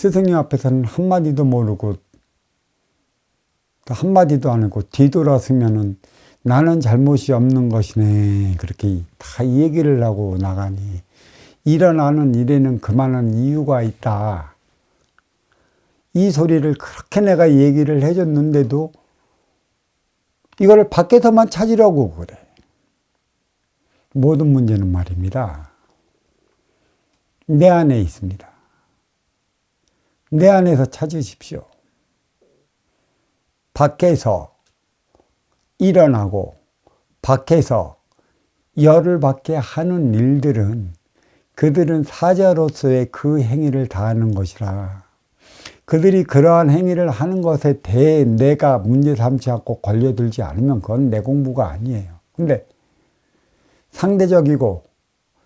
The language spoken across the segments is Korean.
스승님 앞에서는 한마디도 모르고 한마디도 안 하고 뒤돌아서면은 나는 잘못이 없는 것이네. 그렇게 다 얘기를 하고 나가니 일어나는 일에는 그만한 이유가 있다. 이 소리를 그렇게 내가 얘기를 해줬는데도 이거를 밖에서만 찾으려고 그래. 모든 문제는 말입니다. 내 안에 있습니다. 내 안에서 찾으십시오. 밖에서 일어나고 밖에서 열을 받게 하는 일들은 그들은 사자로서의 그 행위를 다하는 것이라. 그들이 그러한 행위를 하는 것에 대해 내가 문제 삼지 않고 걸려들지 않으면 그건 내 공부가 아니에요. 근데 상대적이고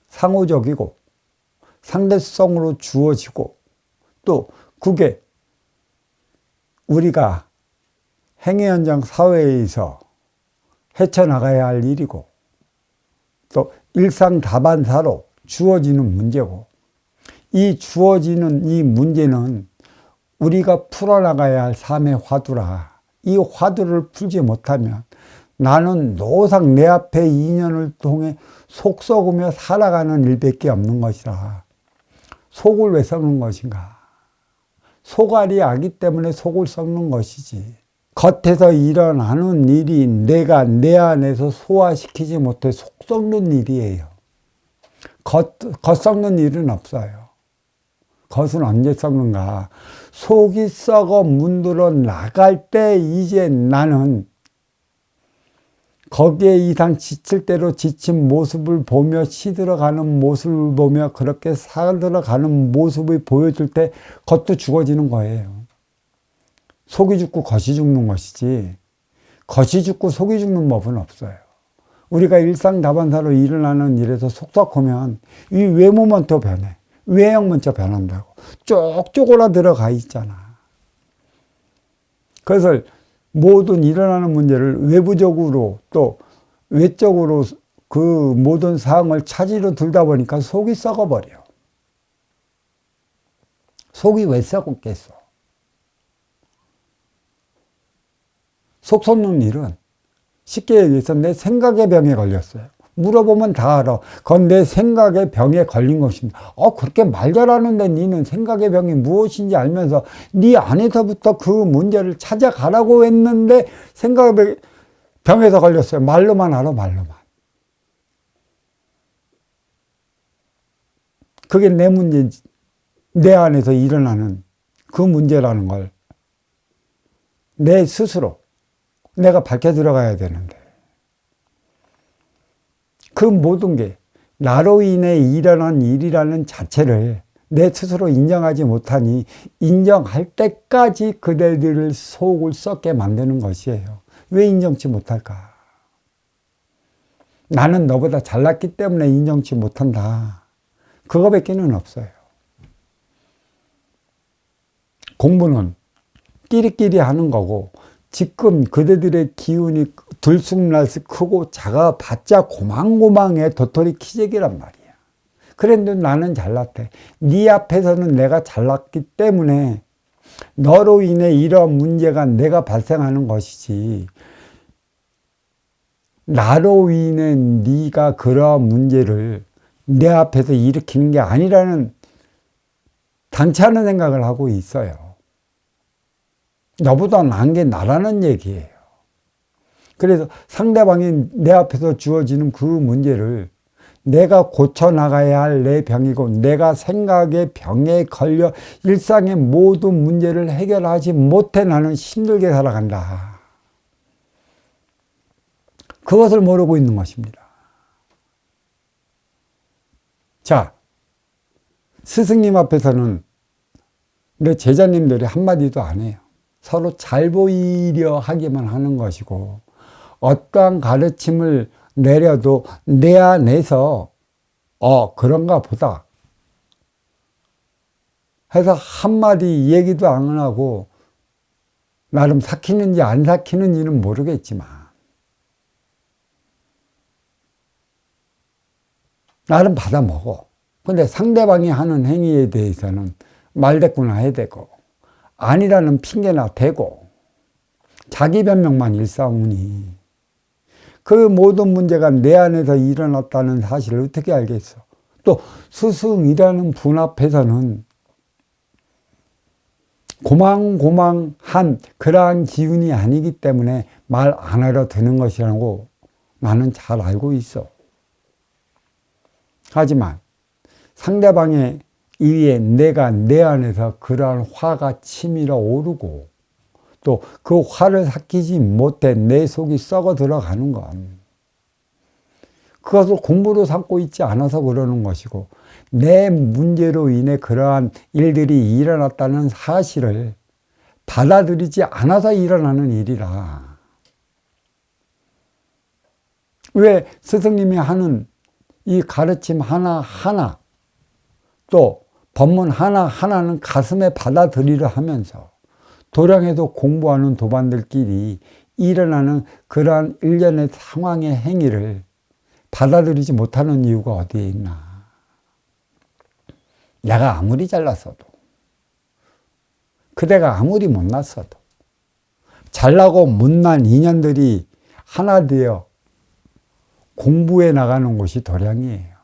상호적이고 상대성으로 주어지고 또 그게 우리가 행위 현장 사회에서 헤쳐나가야 할 일이고 또 일상 다반사로 주어지는 문제고 이 주어지는 이 문제는 우리가 풀어나가야 할 삶의 화두라. 이 화두를 풀지 못하면 나는 노상 내 앞에 인연을 통해 속 썩으며 살아가는 일밖에 없는 것이라. 속을 왜 썩는 것인가? 속알이 아기 때문에 속을 썩는 것이지. 겉에서 일어나는 일이 내가 내 안에서 소화시키지 못해 속 썩는 일이에요. 겉 썩는 일은 없어요. 겉은 언제 썩는가? 속이 썩어 문드러 나갈 때 이제 나는 거기에 이상 지칠 대로 지친 모습을 보며 시들어가는 모습을 보며 그렇게 살들어가는 모습을 보여줄 때 겉도 죽어지는 거예요. 속이 죽고 겉이 죽는 것이지 겉이 죽고 속이 죽는 법은 없어요. 우리가 일상다반사로 일어나는 일에서 속썩하면 이 외모만 또 변해. 외형 먼저 변한다고. 쭉 쪼그라 들어가 있잖아. 그래서 모든 일어나는 문제를 외부적으로 또 외적으로 그 모든 사항을 차지로 들다 보니까 속이 썩어버려. 속이 왜 썩었겠어? 속 썩는 일은 쉽게 얘기해서 내 생각의 병에 걸렸어요. 물어보면 다 알아. 그건 내 생각의 병에 걸린 것입니다. 그렇게 말 잘하는데 니는 생각의 병이 무엇인지 알면서 네 안에서부터 그 문제를 찾아가라고 했는데 생각의 병에서 걸렸어요. 말로만 알아, 말로만. 그게 내 문제지. 내 안에서 일어나는 그 문제라는 걸 내 스스로 내가 밝혀 들어가야 되는데 그 모든 게 나로 인해 일어난 일이라는 자체를 내 스스로 인정하지 못하니 인정할 때까지 그대들을 속을 썩게 만드는 것이에요. 왜 인정치 못할까? 나는 너보다 잘났기 때문에 인정치 못한다. 그거밖에는 없어요. 공부는 끼리끼리 하는 거고 지금 그대들의 기운이 들쑥날쑥 크고 작아봤자 고망고망해 도토리 키재기란 말이야. 그런데 나는 잘났대. 네 앞에서는 내가 잘났기 때문에 너로 인해 이러한 문제가 내가 발생하는 것이지 나로 인해 네가 그러한 문제를 내 앞에서 일으키는 게 아니라는 당차는 생각을 하고 있어요. 너보다 나은 게 나라는 얘기예요. 그래서 상대방이 내 앞에서 주어지는 그 문제를 내가 고쳐나가야 할 내 병이고 내가 생각의 병에 걸려 일상의 모든 문제를 해결하지 못해 나는 힘들게 살아간다. 그것을 모르고 있는 것입니다. 자, 스승님 앞에서는 내 제자님들이 한마디도 안 해요. 서로 잘 보이려 하기만 하는 것이고 어떠한 가르침을 내려도 내 안에서 그런가 보다 해서 한마디 얘기도 안 하고 나름 삭히는지 안 삭히는지는 모르겠지만 나름 받아먹어. 근데 상대방이 하는 행위에 대해서는 말대꾸나 해야 되고 아니라는 핑계나 대고 자기 변명만 일삼으니 그 모든 문제가 내 안에서 일어났다는 사실을 어떻게 알겠어? 또 스승이라는 분 앞에서는 고망고망한 그러한 기운이 아니기 때문에 말 안 하려 드는 것이라고 나는 잘 알고 있어. 하지만 상대방의 이에 내가 내 안에서 그러한 화가 치밀어 오르고 또 그 화를 삭히지 못해 내 속이 썩어 들어가는 건 그것을 공부로 삼고 있지 않아서 그러는 것이고 내 문제로 인해 그러한 일들이 일어났다는 사실을 받아들이지 않아서 일어나는 일이라. 왜 스승님이 하는 이 가르침 하나하나 또 법문 하나하나는 가슴에 받아들이려 하면서 도량에서 공부하는 도반들끼리 일어나는 그러한 일련의 상황의 행위를 받아들이지 못하는 이유가 어디에 있나. 내가 아무리 잘났어도 그대가 아무리 못났어도 잘나고 못난 인연들이 하나 되어 공부해 나가는 곳이 도량이에요.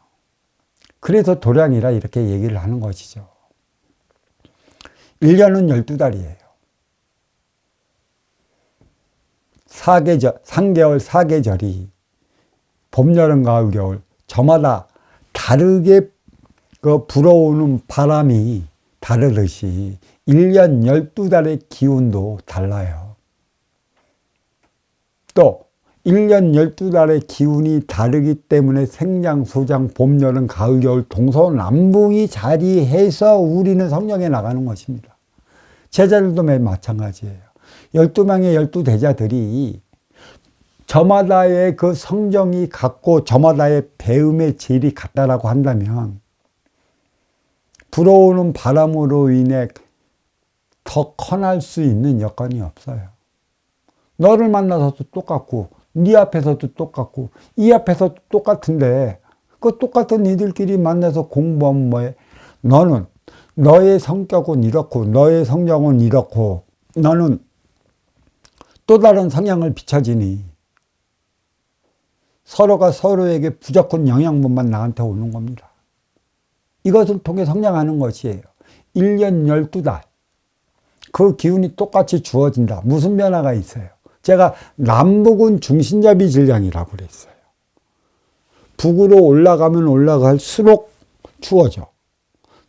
그래서 도량이라 이렇게 얘기를 하는 것이죠. 1년은 12달이에요. 3개월 4계절이 봄, 여름, 가을, 겨울 저마다 다르게 불어오는 바람이 다르듯이 1년 12달의 기운도 달라요. 또 1년 12달의 기운이 다르기 때문에 생장, 소장, 봄, 여름, 가을, 겨울 동서남북이 자리해서 우리는 성령에 나가는 것입니다. 제자들도 매일 마찬가지예요. 12명의 12대자들이 저마다의 그 성정이 같고 저마다의 배움의 질이 같다라고 한다면 불어오는 바람으로 인해 더 커날 수 있는 여건이 없어요. 너를 만나서도 똑같고 네 앞에서도 똑같고 이 앞에서도 똑같은데 그 똑같은 이들끼리 만나서 공부하면 뭐해? 너는 너의 성격은 이렇고 너의 성정은 이렇고 너는 또 다른 성향을 비춰지니 서로가 서로에게 부족한 영양분만 나한테 오는 겁니다. 이것을 통해 성장하는 것이에요. 1년 12달 그 기운이 똑같이 주어진다. 무슨 변화가 있어요? 제가 남북은 중심잡이 질량이라고 그랬어요. 북으로 올라가면 올라갈수록 추워져.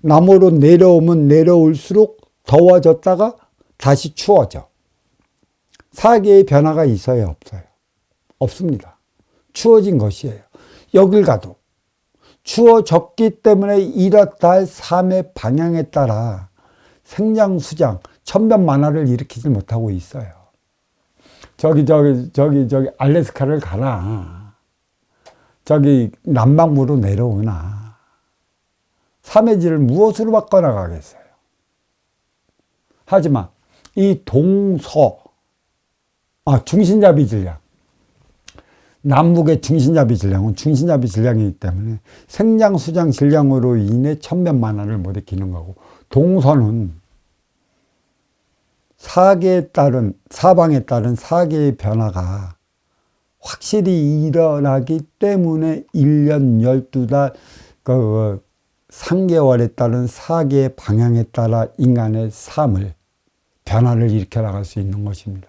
남으로 내려오면 내려올수록 더워졌다가 다시 추워져. 사계의 변화가 있어요, 없어요? 없습니다. 추워진 것이에요. 여길 가도 추워졌기 때문에 이렇다 할 삶의 방향에 따라 생장수장 천변만화를 일으키지 못하고 있어요. 저기 알래스카를 가나 저기 남반구로 내려오나 삶의 질을 무엇으로 바꿔나가겠어요? 하지만 이 중심잡이 질량, 남북의 중심잡이 질량은 중심잡이 질량이기 때문에 생장, 수장 질량으로 인해 천변만화를 못 일으키는 거고, 동서는 사방에 따른 사계의 변화가 확실히 일어나기 때문에 1년 12달 3개월에 따른 사계의 방향에 따라 인간의 삶을 변화를 일으켜 나갈 수 있는 것입니다.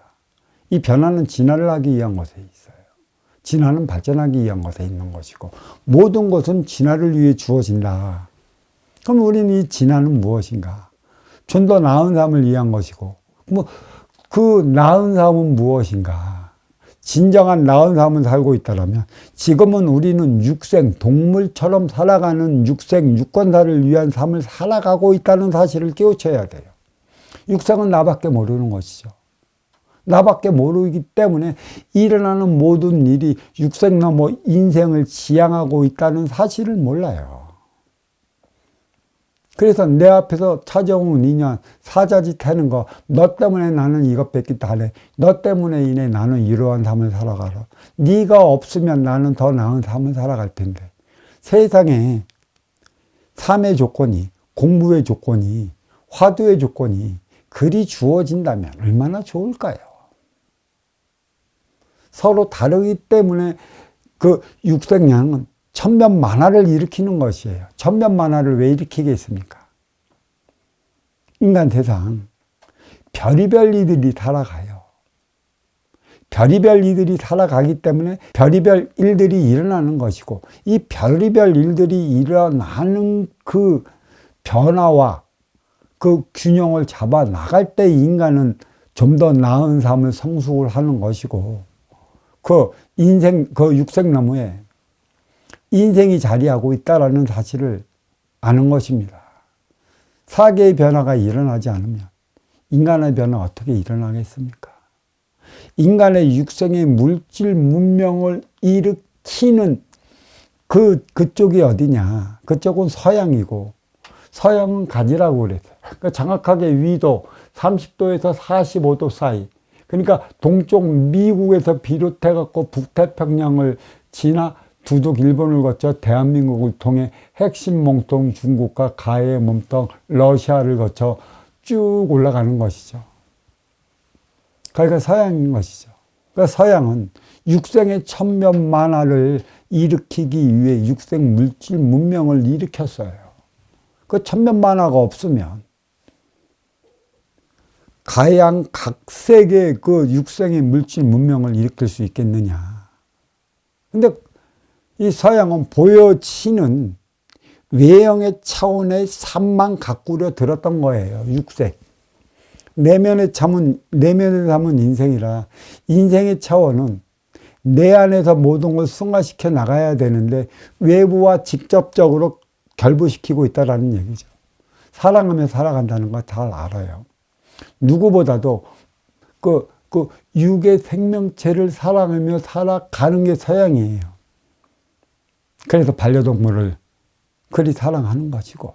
이 변화는 진화를 하기 위한 것에 있어요. 진화는 발전하기 위한 것에 있는 것이고, 모든 것은 진화를 위해 주어진다. 그럼 우리는 이 진화는 무엇인가? 좀 더 나은 삶을 위한 것이고, 그 나은 삶은 무엇인가? 진정한 나은 삶을 살고 있다면 지금은 우리는 육생, 동물처럼 살아가는 육생, 유권사를 위한 삶을 살아가고 있다는 사실을 깨우쳐야 돼요. 육생은 나밖에 모르는 것이죠. 나밖에 모르기 때문에 일어나는 모든 일이 육생 넘어 인생을 지향하고 있다는 사실을 몰라요. 그래서 내 앞에서 찾아온 인연, 사자짓 하는 거, 너 때문에 나는 이것밖에 다 해. 너 때문에 인해 나는 이러한 삶을 살아가라. 네가 없으면 나는 더 나은 삶을 살아갈 텐데. 세상에 삶의 조건이, 공부의 조건이 화두의 조건이 그리 주어진다면 얼마나 좋을까요? 서로 다르기 때문에 그 육생양은 천변만화를 일으키는 것이에요. 천변만화를 왜 일으키겠습니까? 인간 세상 별의별 이들이 살아가요. 별의별 이들이 살아가기 때문에 별의별 일들이 일어나는 것이고, 이 별의별 일들이 일어나는 그 변화와 그 균형을 잡아 나갈 때 인간은 좀 더 나은 삶을 성숙을 하는 것이고, 그 인생, 그 육생나무에 인생이 자리하고 있다라는 사실을 아는 것입니다. 사계의 변화가 일어나지 않으면 인간의 변화가 어떻게 일어나겠습니까? 인간의 육생의 물질 문명을 일으키는 그쪽이 어디냐? 그쪽은 서양이고, 서양은 가지라고 그랬어요. 그러니까 정확하게 위도 30도에서 45도 사이. 그러니까 동쪽 미국에서 비롯해갖고 북태평양을 지나 두둑 일본을 거쳐 대한민국을 통해 핵심 몸통 중국과 가해 몸통 러시아를 거쳐 쭉 올라가는 것이죠. 그러니까 서양인 것이죠. 그러니까 서양은 육생의 천변만화를 일으키기 위해 육생 물질 문명을 일으켰어요. 그 천변만화가 없으면 가양각색의 그 육생의 물질 문명을 일으킬 수 있겠느냐. 근데 이 서양은 보여지는 외형의 차원의 삶만 가꾸려 들었던 거예요. 육색. 내면에 담은 인생이라, 인생의 차원은 내 안에서 모든 걸 승화시켜 나가야 되는데 외부와 직접적으로 결부시키고 있다는 얘기죠. 사랑하며 살아간다는 거 잘 알아요. 누구보다도 그 육의 생명체를 사랑하며 살아가는 게 서양이에요. 그래서 반려동물을 그리 사랑하는 것이고,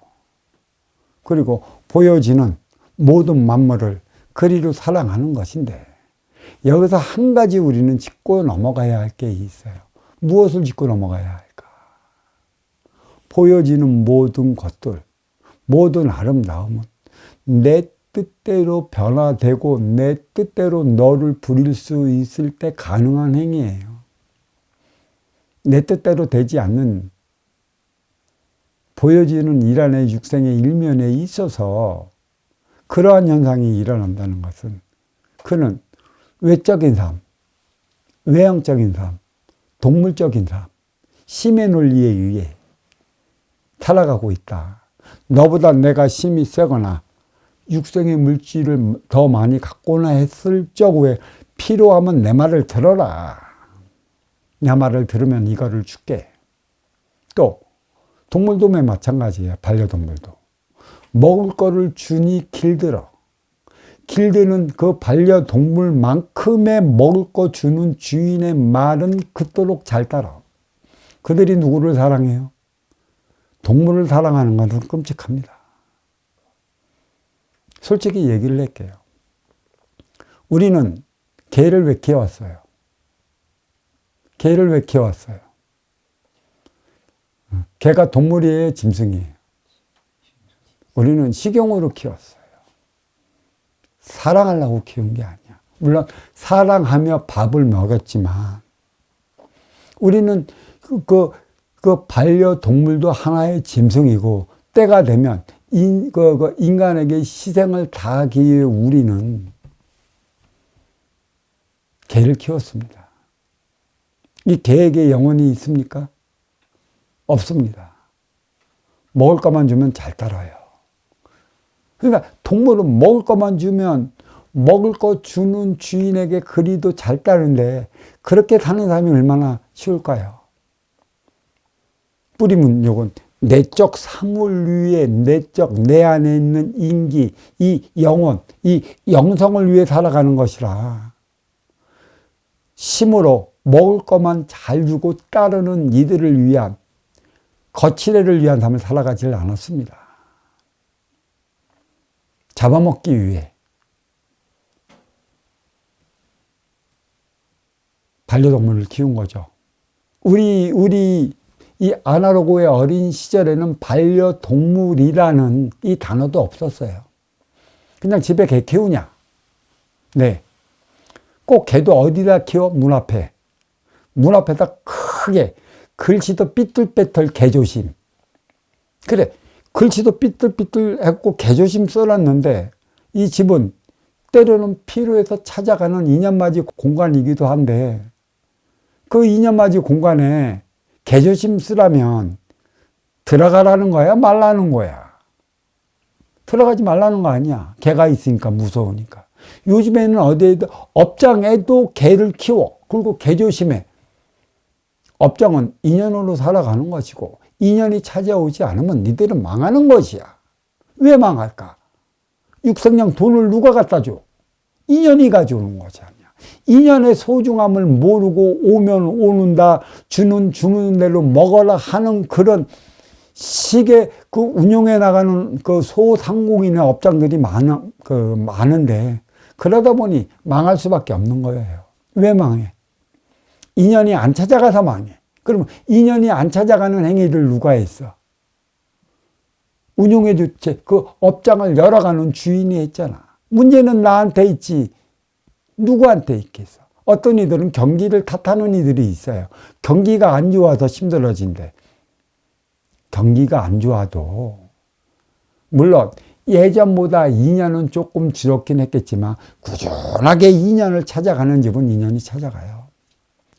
그리고 보여지는 모든 만물을 그리로 사랑하는 것인데, 여기서 한 가지 우리는 짚고 넘어가야 할 게 있어요. 무엇을 짚고 넘어가야 할까? 보여지는 모든 것들, 모든 아름다움은 내 뜻대로 변화되고 내 뜻대로 너를 부릴 수 있을 때 가능한 행위예요. 내 뜻대로 되지 않는 보여지는 일안의 육생의 일면에 있어서 그러한 현상이 일어난다는 것은 그는 외적인 삶, 외형적인 삶, 동물적인 삶, 심의 논리에 의해 살아가고 있다. 너보다 내가 힘이 세거나 육생의 물질을 더 많이 갖고나 했을 적에 필요하면 내 말을 들어라. 내 말을 들으면 이거를 줄게. 또 동물도 마찬가지예요. 반려동물도. 먹을 거를 주니 길들어. 길드는 그 반려동물만큼의 먹을 거 주는 주인의 말은 그토록 잘 따라. 그들이 누구를 사랑해요? 동물을 사랑하는 것은 끔찍합니다. 솔직히 얘기를 할게요. 우리는 개를 왜 키워왔어요? 개를 왜 키워왔어요? 개가 동물이에요? 짐승이에요? 우리는 식용으로 키웠어요. 사랑하려고 키운 게 아니야. 물론 사랑하며 밥을 먹였지만 우리는 그 반려동물도 하나의 짐승이고 때가 되면 인간에게 희생을 다하기 위해 우리는 개를 키웠습니다. 이 개에게 영혼이 있습니까? 없습니다. 먹을 것만 주면 잘 따라요. 그러니까 동물은 먹을 것만 주면 먹을 거 주는 주인에게 그리도 잘 따르는데 그렇게 사는 사람이 얼마나 쉬울까요? 뿌리문욕은 내적 사물 위에 내 안에 있는 인기, 이 영혼, 이 영성을 위해 살아가는 것이라 심으로 먹을 것만 잘 주고 따르는 이들을 위한 거칠애를 위한 삶을 살아가질 않았습니다. 잡아먹기 위해 반려동물을 키운 거죠. 우리 이 아날로그의 어린 시절에는 반려동물이라는 이 단어도 없었어요. 그냥 집에 개 키우냐? 네. 꼭 개도 어디다 키워? 문 앞에. 문 앞에다 크게 글씨도 삐뚤빼뚤 개조심. 그래. 글씨도 삐뚤삐뚤 했고 개조심 써놨는데 이 집은 때로는 필요해서 찾아가는 인연맞이 공간이기도 한데 그 인연맞이 공간에 개조심 쓰라면 들어가라는 거야? 말라는 거야? 들어가지 말라는 거 아니야. 개가 있으니까 무서우니까. 요즘에는 어디에도 업장에도 개를 키워. 그리고 개조심해. 업장은 인연으로 살아가는 것이고 인연이 찾아오지 않으면 니들은 망하는 것이야. 왜 망할까? 육생령 돈을 누가 갖다 줘? 인연이 가져오는 거지 아니야. 인연의 소중함을 모르고 오면 오는다, 주는 대로 먹어라 하는 그런 식의 그 운영해 나가는 그 소상공인의 업장들이 많은데 그러다 보니 망할 수밖에 없는 거예요. 왜 망해? 인연이 안 찾아가서 망해. 그러면 인연이 안 찾아가는 행위를 누가 했어? 운용해 주체 그 업장을 열어가는 주인이 했잖아. 문제는 나한테 있지 누구한테 있겠어? 어떤 이들은 경기를 탓하는 이들이 있어요. 경기가 안 좋아서 힘들어진대. 경기가 안 좋아도 물론 예전보다 2년은 조금 줄었긴 했겠지만 꾸준하게 2년을 찾아가는 집은 2년이 찾아가요.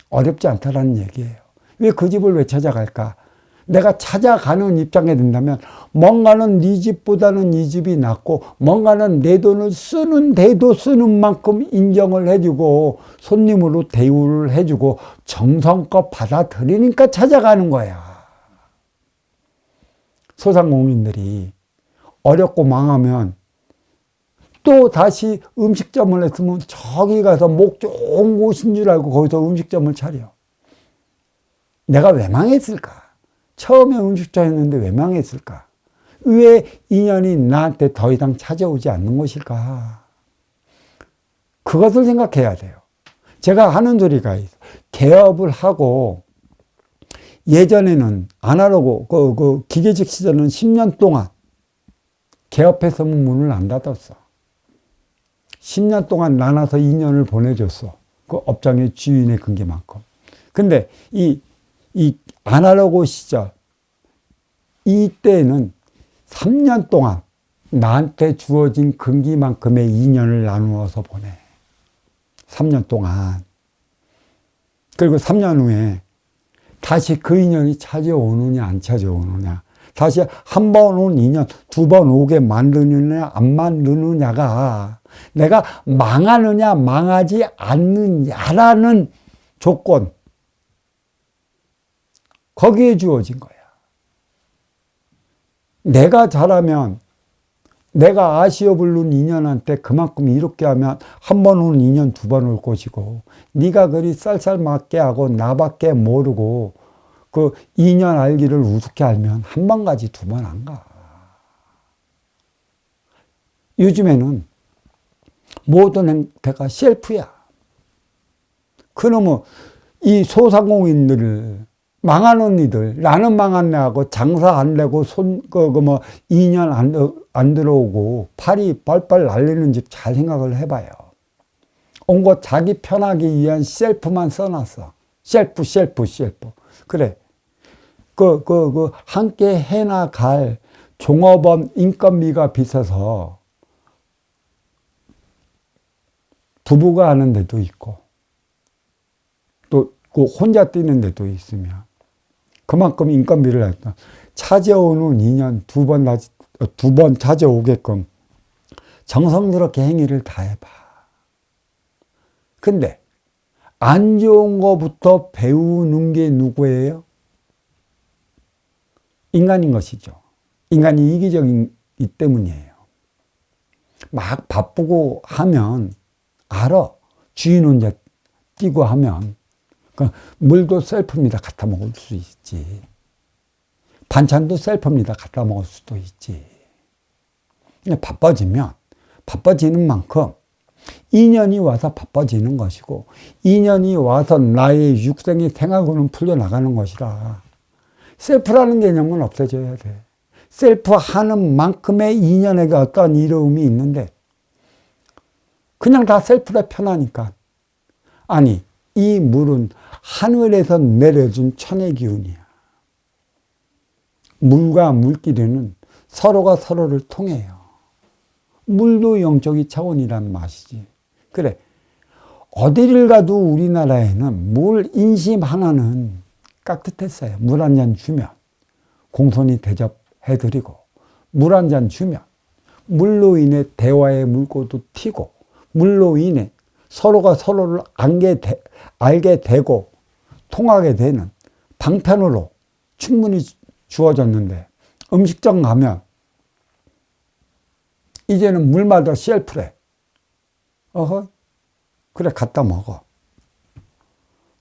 어렵지 않다라는 얘기예요. 왜 그 집을 왜 찾아갈까? 내가 찾아가는 입장에 든다면 뭔가는 네 집보다는 이 집이 낫고 뭔가는 내 돈을 쓰는데도 쓰는 만큼 인정을 해주고 손님으로 대우를 해주고 정성껏 받아들이니까 찾아가는 거야. 소상공인들이 어렵고 망하면 또 다시 음식점을 했으면 저기 가서 목 좋은 곳인 줄 알고 거기서 음식점을 차려. 내가 왜 망했을까? 처음에 음식점 했는데 왜 망했을까? 왜 인연이 나한테 더 이상 찾아오지 않는 것일까? 그것을 생각해야 돼요. 제가 하는 소리가 있어요. 개업을 하고 예전에는 아날로그 그 기계식 시절은 10년 동안 개업했으면 문을 안 닫았어. 10년 동안 나눠서 2년을 보내줬어. 그 업장의 주인의 근기만큼. 근데 이 아날로그 시절 이때는 3년 동안 나한테 주어진 근기만큼의 2년을 나누어서 보내. 3년 동안. 그리고 3년 후에 다시 그 인연이 찾아오느냐 안 찾아오느냐. 다시 한 번 온 인연 두 번 오게 만드느냐 안 만드느냐가 내가 망하느냐 망하지 않느냐라는 조건 거기에 주어진 거야. 내가 잘하면 내가 아쉬워 부른 인연한테 그만큼 이롭게 하면 한 번 온 인연 두 번 올 것이고 네가 그리 쌀쌀맞게 하고 나밖에 모르고 그 인연 알기를 우습게 알면 한 번 가지 두 번 안 가. 요즘에는 모든 행태가 셀프야. 그러면 이 소상공인들을 망하는 이들, 나는 망했네 하고 장사 안 되고 인연 안 들어오고 팔이 뻘뻘 날리는 집 잘 생각을 해봐요. 온 거 자기 편하기 위한 셀프만 써놨어. 셀프. 그래. 함께 해나갈 종업원 인건비가 비싸서 부부가 하는 데도 있고 또 혼자 뛰는 데도 있으면 그만큼 인건비를 했다. 찾아오는 인연 두 번 찾아오게끔 정성스럽게 행위를 다 해봐. 근데 안 좋은 거부터 배우는 게 누구예요? 인간인 것이죠. 인간이 이기적이기 때문이에요. 막 바쁘고 하면 알아. 주인 혼자 뛰고 하면 물도 셀프입니다. 갖다 먹을 수 있지. 반찬도 셀프입니다. 갖다 먹을 수도 있지. 바빠지면 바빠지는 만큼 인연이 와서 바빠지는 것이고 인연이 와서 나의 육생의 생활고는 풀려나가는 것이라 셀프라는 개념은 없어져야 돼. 셀프 하는 만큼의 인연에게 어떤 이로움이 있는데 그냥 다 셀프로 편하니까. 아니, 이 물은 하늘에서 내려준 천의 기운이야. 물과 물끼리는 서로가 서로를 통해요. 물도 영적인 차원이란 맛이지. 그래, 어디를 가도 우리나라에는 물 인심 하나는 깍듯했어요. 물 한 잔 주면 공손히 대접해드리고, 물 한 잔 주면 물로 인해 대화의 물꼬도 튀고, 물로 인해 서로가 서로를 알게 되고 통하게 되는 방편으로 충분히 주어졌는데, 음식점 가면 이제는 물마다 셀프래. 어허, 그래, 갖다 먹어.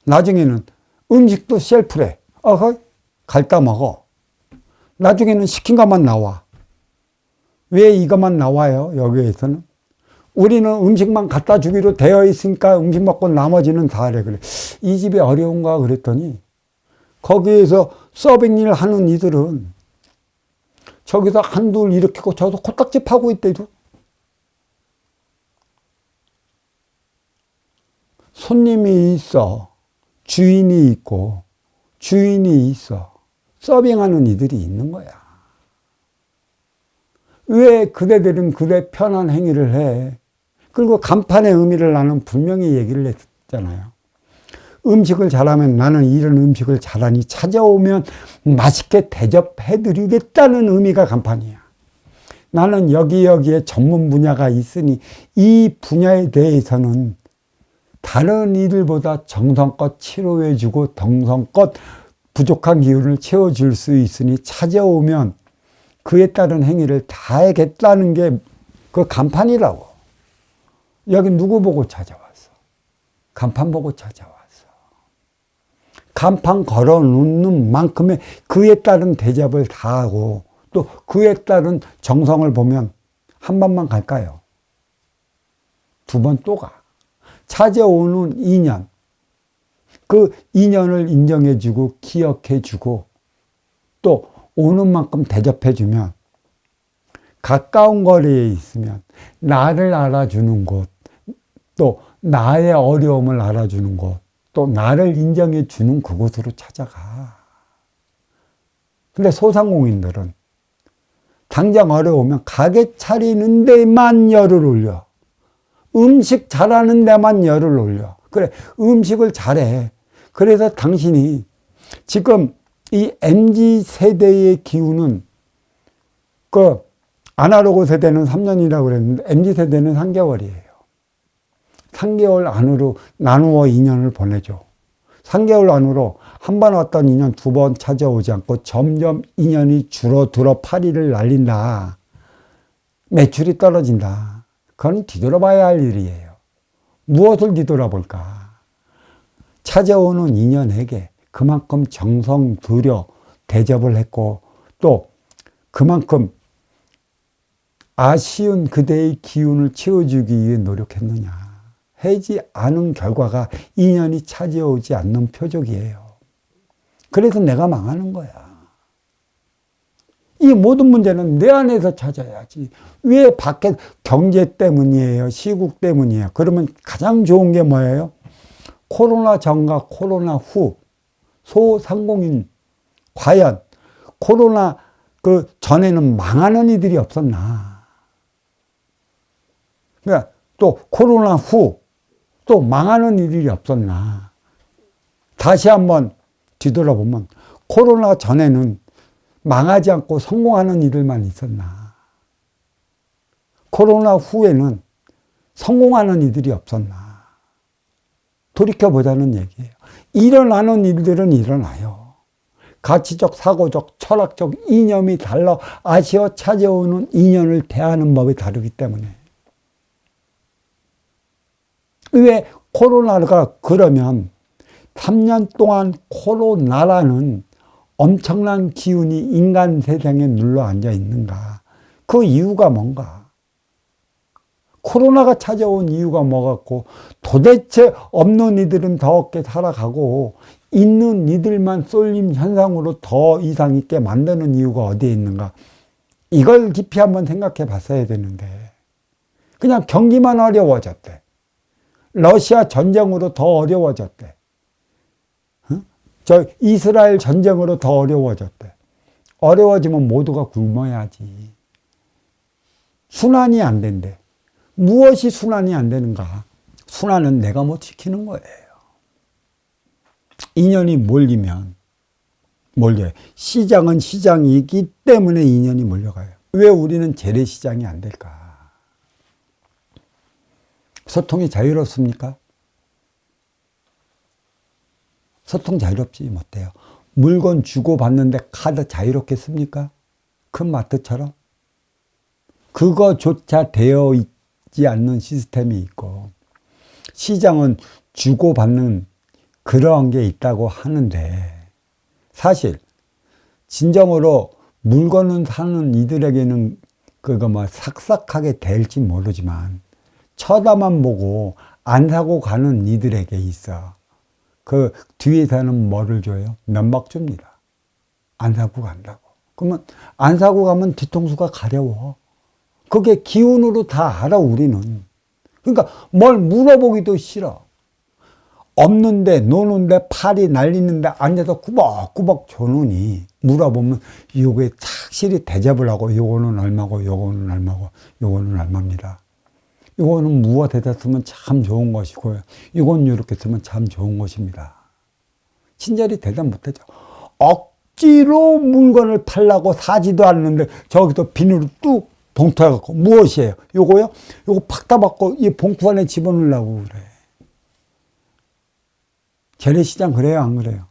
나중에는 음식도 셀프래. 어허, 갖다 먹어. 나중에는 시킨 것만 나와. 왜 이것만 나와요? 여기에서는 우리는 음식만 갖다 주기로 되어 있으니까 음식 먹고 나머지는 다 하래. 그래, 이 집이 어려운가 그랬더니, 거기에서 서빙 일 하는 이들은 저기서 한둘 일으키고 저도 코딱지 파고 있대도. 손님이 있어, 주인이 있고, 주인이 있어, 서빙하는 이들이 있는 거야. 왜 그대들은 그대 편한 행위를 해? 그리고 간판의 의미를 나는 분명히 얘기를 했잖아요. 음식을 잘하면, 나는 이런 음식을 잘하니 찾아오면 맛있게 대접해드리겠다는 의미가 간판이야. 나는 여기에 전문 분야가 있으니 이 분야에 대해서는 다른 이들보다 정성껏 치료해주고 정성껏 부족한 기운을 채워줄 수 있으니 찾아오면 그에 따른 행위를 다 하겠다는 게 그 간판이라고. 여기 누구 보고 찾아왔어? 간판 보고 찾아왔어. 간판 걸어 놓는 만큼의 그에 따른 대접을 다 하고, 또 그에 따른 정성을 보면 한 번만 갈까요? 두 번 또 가. 찾아오는 인연, 그 인연을 인정해주고 기억해주고 또 오는 만큼 대접해주면, 가까운 거리에 있으면 나를 알아주는 곳, 또 나의 어려움을 알아주는 곳, 또 나를 인정해주는 그곳으로 찾아가. 근데 소상공인들은 당장 어려우면 가게 차리는 데만 열을 올려. 음식 잘하는 데만 열을 올려. 그래, 음식을 잘해. 그래서 당신이 지금 이 MZ세대의 기운은, 그 아날로그 세대는 3년이라고 그랬는데 MZ세대는 3개월이에요. 3개월 안으로 나누어 인연을 보내줘. 3개월 안으로 한 번 왔던 인연 두 번 찾아오지 않고 점점 인연이 줄어들어 파리를 날린다. 매출이 떨어진다. 그건 뒤돌아봐야 할 일이에요. 무엇을 뒤돌아볼까? 찾아오는 인연에게 그만큼 정성 들여 대접을 했고, 또 그만큼 아쉬운 그대의 기운을 채워주기 위해 노력했느냐. 하지 않은 결과가 인연이 찾아오지 않는 표적이에요. 그래서 내가 망하는 거야. 이 모든 문제는 내 안에서 찾아야지. 왜 밖에 경제 때문이에요? 시국 때문이에요? 그러면 가장 좋은 게 뭐예요? 코로나 전과 코로나 후 소상공인, 과연 코로나 그 전에는 망하는 이들이 없었나? 그러니까 또 코로나 후 또 망하는 이들이 없었나? 다시 한번 뒤돌아보면 코로나 전에는 망하지 않고 성공하는 이들만 있었나? 코로나 후에는 성공하는 이들이 없었나? 돌이켜보자는 얘기예요. 일어나는 일들은 일어나요. 가치적, 사고적, 철학적 이념이 달라 아쉬워 찾아오는 인연을 대하는 법이 다르기 때문에. 왜 코로나가 그러면 3년 동안 코로나라는 엄청난 기운이 인간 세상에 눌러 앉아 있는가? 그 이유가 뭔가? 코로나가 찾아온 이유가 뭐겠고, 도대체 없는 이들은 더 없게 살아가고 있는 이들만 쏠림 현상으로 더 이상 있게 만드는 이유가 어디에 있는가? 이걸 깊이 한번 생각해 봤어야 되는데, 그냥 경기만 어려워졌대. 러시아 전쟁으로 더 어려워졌대. 저 이스라엘 전쟁으로 더 어려워졌대. 어려워지면 모두가 굶어야지. 순환이 안 된대. 무엇이 순환이 안 되는가? 순환은 내가 못 지키는 거예요. 인연이 몰려요. 시장은 시장이기 때문에 인연이 몰려가요. 왜 우리는 재래시장이 안 될까? 소통이 자유롭습니까? 소통 자유롭지 못해요. 물건 주고받는데 카드 자유롭겠습니까? 큰 마트처럼? 그거조차 되어 있지 않는 시스템이 있고, 시장은 주고받는 그런 게 있다고 하는데, 사실 진정으로 물건을 사는 이들에게는 그거 삭삭하게 될지 모르지만, 쳐다만 보고 안 사고 가는 이들에게 있어. 그 뒤에서는 뭐를 줘요? 면박 줍니다. 안 사고 간다고. 그러면 안 사고 가면 뒤통수가 가려워. 그게 기운으로 다 알아, 우리는. 그러니까 뭘 물어보기도 싫어. 없는데 노는데 팔이 날리는데 앉아서 꾸벅꾸벅 조느니 물어보면 요게 착실히 대접을 하고 요거는 얼마고 요거는 얼마고 요거는 얼마입니다. 이거는 무엇에다 쓰면 참 좋은 것이고요. 이건 이렇게 쓰면 참 좋은 것입니다. 친절히 대답 못하죠. 억지로 물건을 팔라고 사지도 않는데 저기서 비닐을 뚝 봉투에 갖고 무엇이에요? 요거요? 요거 팍 따받고 이 봉투 안에 집어넣으려고 그래. 재래시장 그래요? 안 그래요?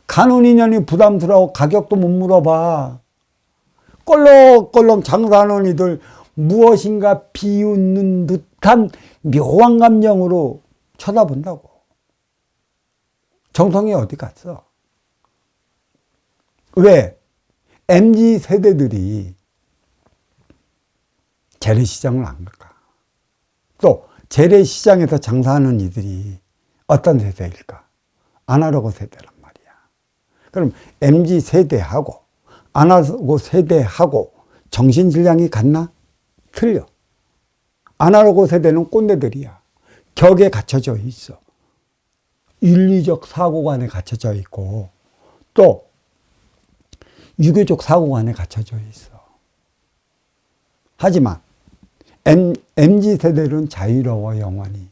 가는 인연이 부담스러워 가격도 못 물어봐. 껄렁껄렁 장사하는 이들 무엇인가 비웃는 듯한 묘한 감정으로 쳐다본다고. 정성이 어디 갔어? 왜? MZ 세대들이 재래시장을 안 갈까? 또 재래시장에서 장사하는 이들이 어떤 세대일까? 아날로그 세대란 말이야. 그럼 MZ 세대하고 아날로그 세대하고 정신질량이 같나? 틀려. 아날로그 세대는 꼰대들이야. 격에 갇혀져 있어. 윤리적 사고관에 갇혀져 있고 또 유교적 사고관에 갇혀져 있어. 하지만 MZ세대는 자유로워 영원히.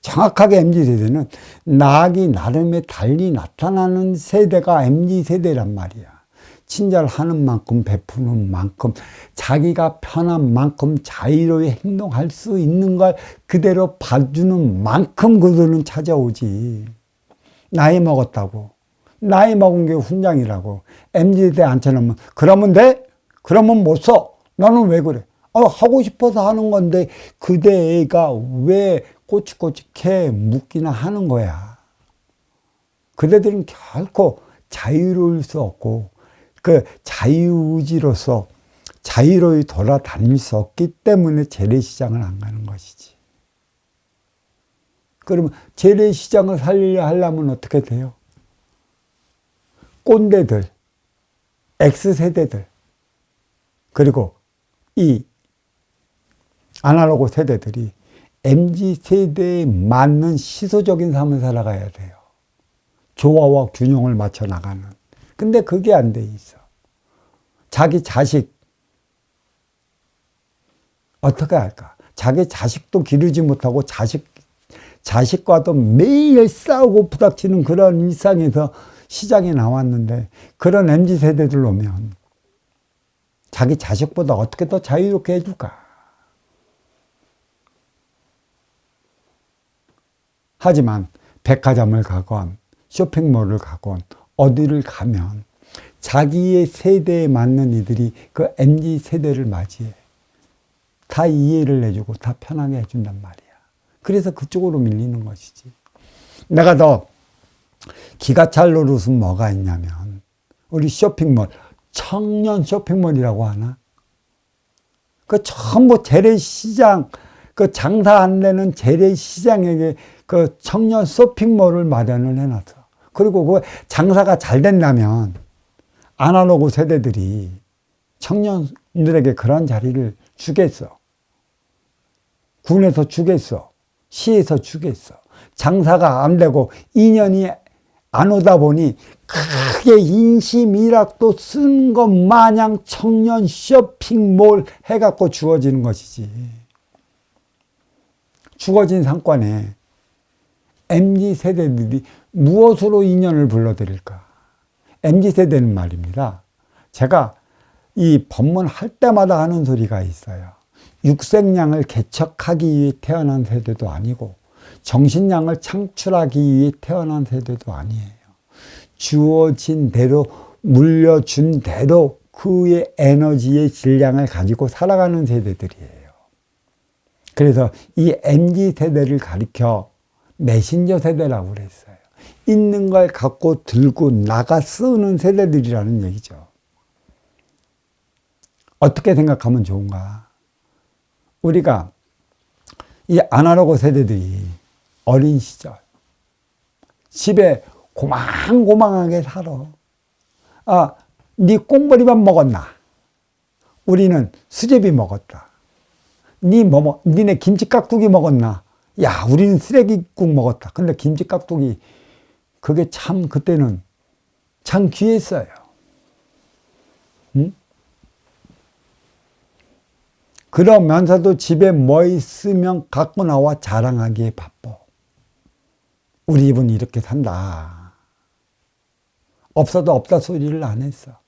정확하게 MZ세대는 낙이 나름의 달리 나타나는 세대가 MZ세대란 말이야. 친절하는 만큼 베푸는 만큼 자기가 편한 만큼 자유로이 행동할 수 있는 걸 그대로 봐주는 만큼 그들은 찾아오지. 나이 먹었다고. 나이 먹은 게 훈장이라고. MZ세대 앉혀놓으면 그러면 돼? 그러면 못 써. 너는 왜 그래? 하고 싶어서 하는 건데 그대가 왜 꼬치꼬치해 묻기나 하는 거야. 그대들은 결코 자유로울 수 없고 그 자유의지로서 자유로이 돌아다닐 수 없기 때문에 재래시장을 안 가는 것이지. 그러면 재래시장을 살리려 하려면 어떻게 돼요? 꼰대들, X세대들, 그리고 이 아날로그 세대들이 MZ세대에 맞는 시소적인 삶을 살아가야 돼요. 조화와 균형을 맞춰 나가는. 근데 그게 안 돼 있어. 자기 자식 어떻게 할까? 자기 자식도 기르지 못하고 자식과도 매일 싸우고 부닥치는 그런 일상에서 시장에 나왔는데 그런 MZ세대들 오면 자기 자식보다 어떻게 더 자유롭게 해줄까? 하지만 백화점을 가건 쇼핑몰을 가건 어디를 가면 자기의 세대에 맞는 이들이 그 MZ세대를 맞이해. 다 이해를 해주고 다 편하게 해준단 말이야. 그래서 그쪽으로 밀리는 것이지. 내가 더 기가 찰 노릇은 뭐가 있냐면 우리 쇼핑몰, 청년 쇼핑몰이라고 하나? 그 전부 재래시장, 그 장사 안 되는 재래시장에게 그 청년 쇼핑몰을 마련을 해놨어. 그리고 그 장사가 잘 된다면 아날로그 세대들이 청년들에게 그런 자리를 주겠어. 군에서 주겠어. 시에서 주겠어. 장사가 안 되고 인연이 안 오다 보니 크게 인심일학도 쓴 것 마냥 청년 쇼핑몰 해갖고 주어지는 것이지. 주어진 상권에 MZ세대들이 무엇으로 인연을 불러드릴까? MZ세대는 말입니다. 제가 이 법문할 때마다 하는 소리가 있어요. 육생량을 개척하기 위해 태어난 세대도 아니고 정신량을 창출하기 위해 태어난 세대도 아니에요. 주어진 대로 물려준 대로 그의 에너지의 질량을 가지고 살아가는 세대들이에요. 그래서 이 MZ세대를 가리켜 메신저 세대라고 그랬어요. 있는 걸 갖고 들고 나가 쓰는 세대들이라는 얘기죠. 어떻게 생각하면 좋은가? 우리가 이 아날로그 세대들이 어린 시절 집에 고망고망하게 살아. 아, 네 꽁보리밥 먹었나? 우리는 수제비 먹었다. 니네 김치깍두기 먹었나? 야, 우리는 쓰레기국 먹었다. 근데 김치깍두기 그게 참 그때는 참 귀했어요. 응? 그러면서도 집에 뭐 있으면 갖고 나와 자랑하기에 바빠. 우리 집은 이렇게 산다. 없어도 없다 소리를 안 했어.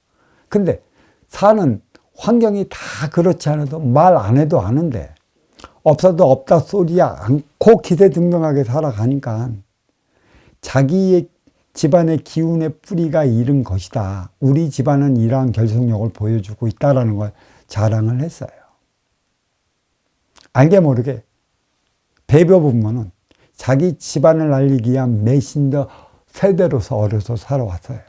근데 사는 환경이 다 그렇지 않아도 말 안 해도 아는데 없어도 없다 소리 않고 기세등등하게 살아가니까 자기의 집안의 기운의 뿌리가 이른 것이다. 우리 집안은 이러한 결속력을 보여주고 있다는 걸 자랑을 했어요. 알게 모르게 배벼 부모는 자기 집안을 알리기 위한 메신저 세대로서 어려서 살아왔어요.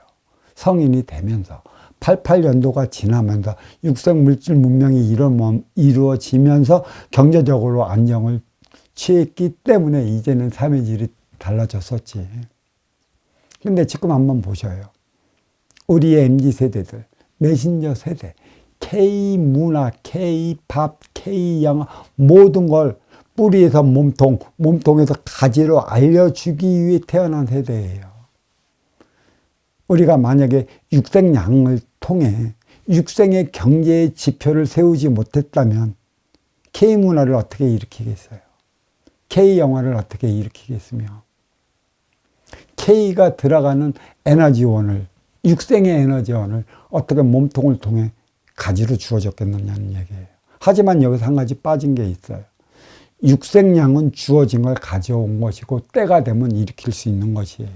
성인이 되면서 88년도가 지나면서 육생물질 문명이 이루어지면서 경제적으로 안정을 취했기 때문에 이제는 삶의 질이 달라졌었지. 근데 지금 한번 보셔요. 우리의 MZ세대들, 메신저 세대, K문화, K팝, K영화 모든 걸 뿌리에서 몸통에서 가지로 알려주기 위해 태어난 세대예요. 우리가 만약에 육생량을 통해 육생의 경제의 지표를 세우지 못했다면 K문화를 어떻게 일으키겠어요? K영화를 어떻게 일으키겠으며 K가 들어가는 에너지원을 육생의 에너지원을 어떻게 몸통을 통해 가지로 주어졌겠느냐는 얘기예요. 하지만 여기서 한 가지 빠진 게 있어요. 육생량은 주어진 걸 가져온 것이고 때가 되면 일으킬 수 있는 것이에요.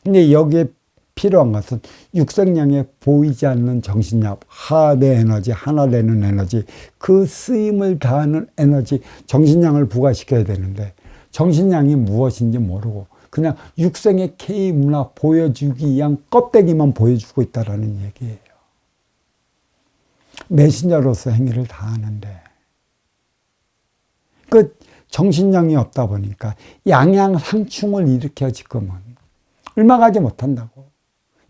근데 여기에 필요한 것은 육생량에 보이지 않는 정신력, 하의 에너지, 하나 되는 에너지, 그 쓰임을 다하는 에너지, 정신량을 부과시켜야 되는데 정신량이 무엇인지 모르고 그냥 육생의 K문화 보여주기 위한 껍데기만 보여주고 있다는 얘기예요. 메신저로서 행위를 다하는데 그 정신량이 없다 보니까 양양상충을 일으켜 지금은 얼마 가지 못한다고.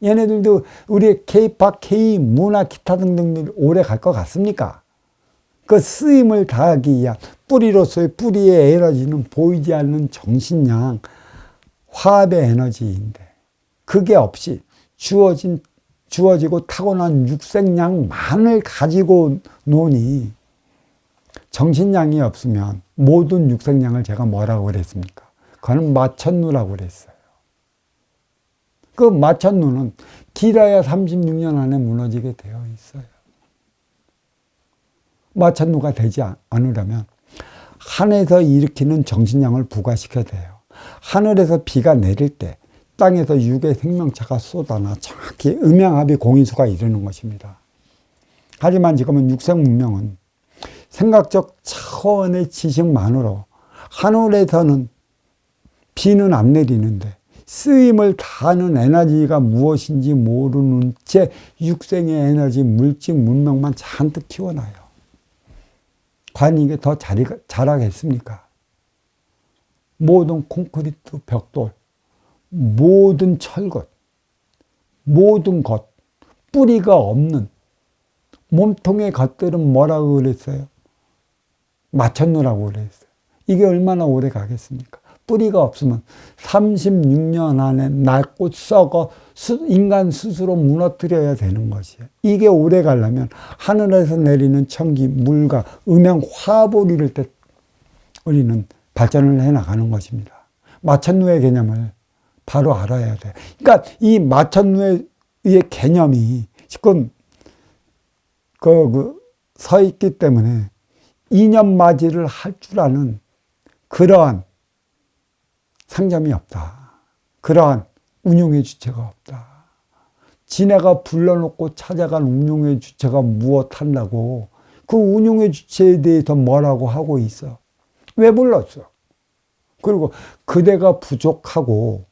얘네들도 우리 K팝, K문화 기타 등등들 오래 갈 것 같습니까? 그 쓰임을 다하기 위한 뿌리로서의 뿌리의 에너지는 보이지 않는 정신량, 화합의 에너지인데 그게 없이 주어지고 타고난 육생량만을 가지고 노니 정신량이 없으면 모든 육생량을 제가 뭐라고 그랬습니까? 그거는 마천루라고 그랬어요. 그 마천루는 길어야 36년 안에 무너지게 되어 있어요. 마천루가 되지 않으려면 하늘에서 일으키는 정신량을 부과시켜야 돼요. 하늘에서 비가 내릴 때 땅에서 육의 생명차가 쏟아나 정확히 음양합의 공인수가 이루는 것입니다. 하지만 지금은 육생 문명은 생각적 차원의 지식만으로 하늘에서는 비는 안 내리는데 쓰임을 다하는 에너지가 무엇인지 모르는 채 육생의 에너지, 물질, 문명만 잔뜩 키워놔요. 과연 이게 더 자라겠습니까? 모든 콘크리트 벽돌, 모든 철것, 모든 것, 뿌리가 없는 몸통의 것들은 뭐라고 그랬어요? 마천루라고 그랬어요. 이게 얼마나 오래 가겠습니까? 뿌리가 없으면 36년 안에 낡고 썩어 인간 스스로 무너뜨려야 되는 것이에요. 이게 오래 가려면 하늘에서 내리는 천기, 물과 음양, 화합을 이룰 때 우리는 발전을 해나가는 것입니다. 마천루의 개념을 바로 알아야 돼요. 그러니까 이 마천루의 개념이 지금 서 있기 때문에 이념맞이를 할 줄 아는 그러한 상점이 없다. 그러한 운용의 주체가 없다. 지네가 불러놓고 찾아간 운용의 주체가 무엇한다고 그 운용의 주체에 대해서 뭐라고 하고 있어. 왜 불렀어? 그리고 그대가 부족하고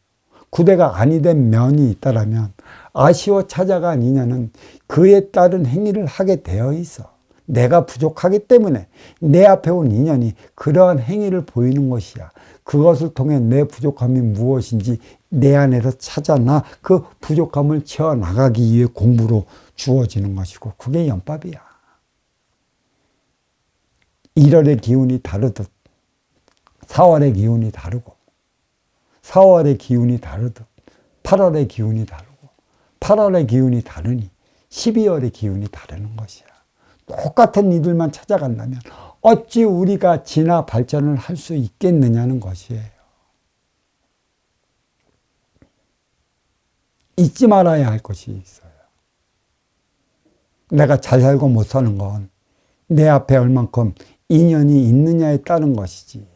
그대가 아니 된 면이 있다라면 아쉬워 찾아간 인연은 그에 따른 행위를 하게 되어 있어. 내가 부족하기 때문에 내 앞에 온 인연이 그러한 행위를 보이는 것이야. 그것을 통해 내 부족함이 무엇인지 내 안에서 찾아나 그 부족함을 채워나가기 위해 공부로 주어지는 것이고 그게 연밥이야. 1월의 기운이 다르듯 4월의 기운이 다르고 4월의 기운이 다르듯 8월의 기운이 다르고 8월의 기운이 다르니 12월의 기운이 다르는 것이야. 똑같은 이들만 찾아간다면 어찌 우리가 진화 발전을 할 수 있겠느냐는 것이에요. 잊지 말아야 할 것이 있어요. 내가 잘 살고 못 사는 건 내 앞에 얼만큼 인연이 있느냐에 따른 것이지.